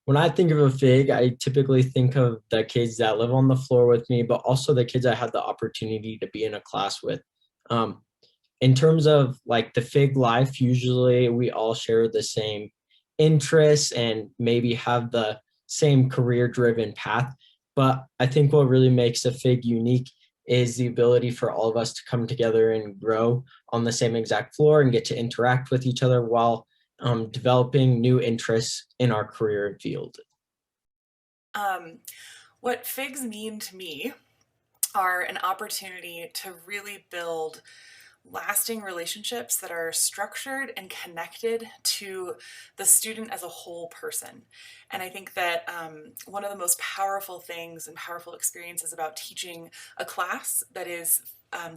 When I think of a fig, I typically think of the kids that live on the floor with me, but also the kids I had the opportunity to be in a class with. Um, in terms of like the fig life, usually we all share the same interests and maybe have the same career driven path. But I think what really makes a fig unique is the ability for all of us to come together and grow on the same exact floor and get to interact with each other while developing new interests in our career and field. Um, what figs mean to me are an opportunity to really build lasting relationships that are structured and connected to the student as a whole person. And I think that one of the most powerful things and powerful experiences about teaching a class that is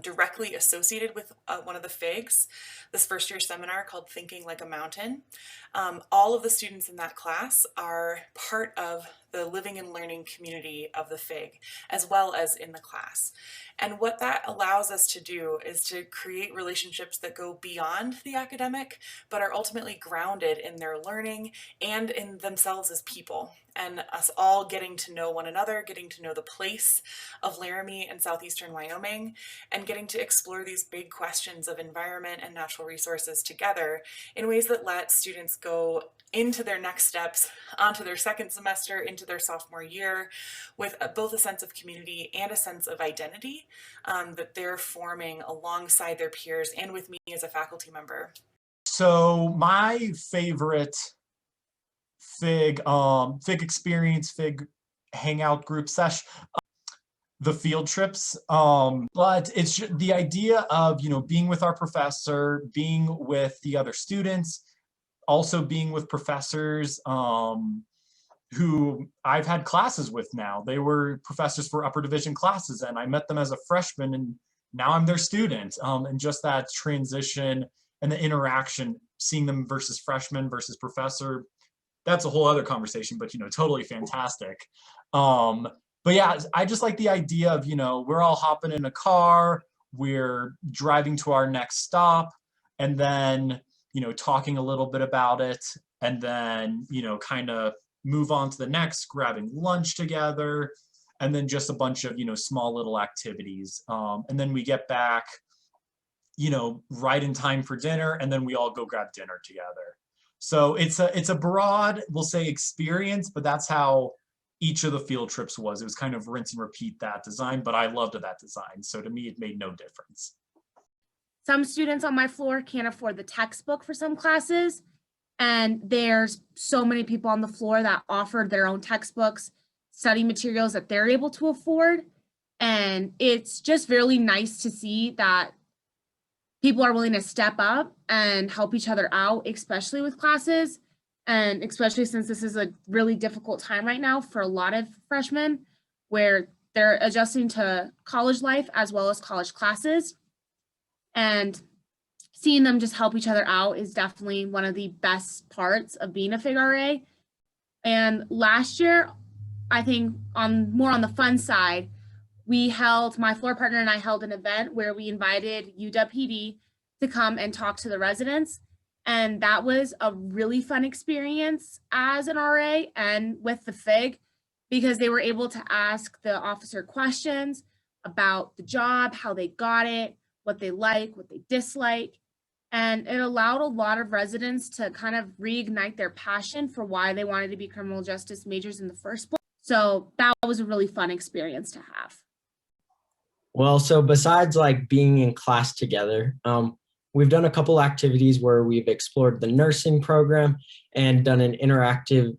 directly associated with one of the FIGs, this first year seminar called Thinking Like a Mountain. All of the students in that class are part of the living and learning community of the FIG, as well as in the class. And what that allows us to do is to create relationships that go beyond the academic, but are ultimately grounded in their learning and in themselves as people. And us all getting to know one another, getting to know the place of Laramie and southeastern Wyoming, and getting to explore these big questions of environment and natural resources together in ways that let students go into their next steps, onto their second semester, into their sophomore year, with both a sense of community and a sense of identity that they're forming alongside their peers and with me as a faculty member. So my favorite Fig experience, Fig hangout group sesh, the field trips. But it's the idea of, being with our professor, being with the other students, also being with professors who I've had classes with now. They were professors for upper division classes, and I met them as a freshman, and now I'm their student. And just that transition and the interaction, seeing them versus freshman versus professor, that's a whole other conversation, but totally fantastic. But yeah, I just like the idea of, we're all hopping in a car, we're driving to our next stop, and then, talking a little bit about it, and then, kind of move on to the next, grabbing lunch together, and then just a bunch of, small little activities. And then we get back, right in time for dinner, and then we all go grab dinner together. So it's a broad, we'll say, experience, but that's how each of the field trips was. It was kind of rinse and repeat that design, but I loved that design. So to me, it made no difference. Some students on my floor can't afford the textbook for some classes, and there's so many people on the floor that offered their own textbooks, study materials that they're able to afford. And it's just really nice to see that people are willing to step up and help each other out, especially with classes. And especially since this is a really difficult time right now for a lot of freshmen where they're adjusting to college life as well as college classes. And seeing them just help each other out is definitely one of the best parts of being a FIG-RA. And last year, I think more on the fun side, my floor partner and I held an event where we invited UW-PD to come and talk to the residents. And that was a really fun experience as an RA and with the FIG, because they were able to ask the officer questions about the job, how they got it, what they like, what they dislike. And it allowed a lot of residents to kind of reignite their passion for why they wanted to be criminal justice majors in the first place. So that was a really fun experience to have. Well, so besides like being in class together, we've done a couple activities where we've explored the nursing program and done an interactive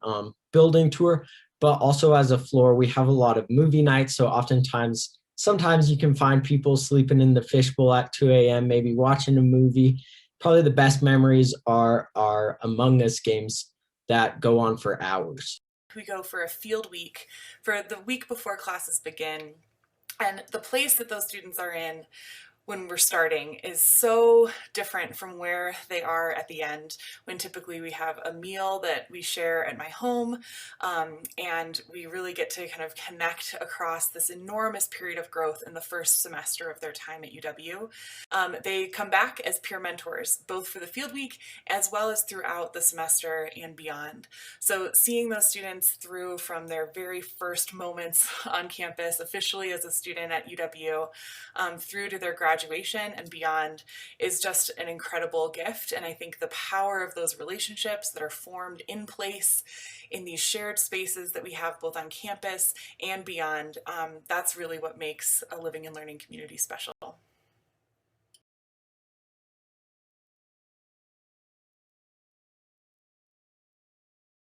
building tour. But also as a floor, we have a lot of movie nights. So sometimes you can find people sleeping in the fishbowl at 2 a.m., maybe watching a movie. Probably the best memories are our Among Us games that go on for hours. We go for a field week for the week before classes begin. And the place that those students are in, when we're starting is so different from where they are at the end, when typically we have a meal that we share at my home, and we really get to kind of connect across this enormous period of growth in the first semester of their time at UW. They come back as peer mentors, both for the field week as well as throughout the semester and beyond. So seeing those students through from their very first moments on campus, officially as a student at UW, through to their graduation and beyond is just an incredible gift. And I think the power of those relationships that are formed in place in these shared spaces that we have both on campus and beyond, that's really what makes a living and learning community special.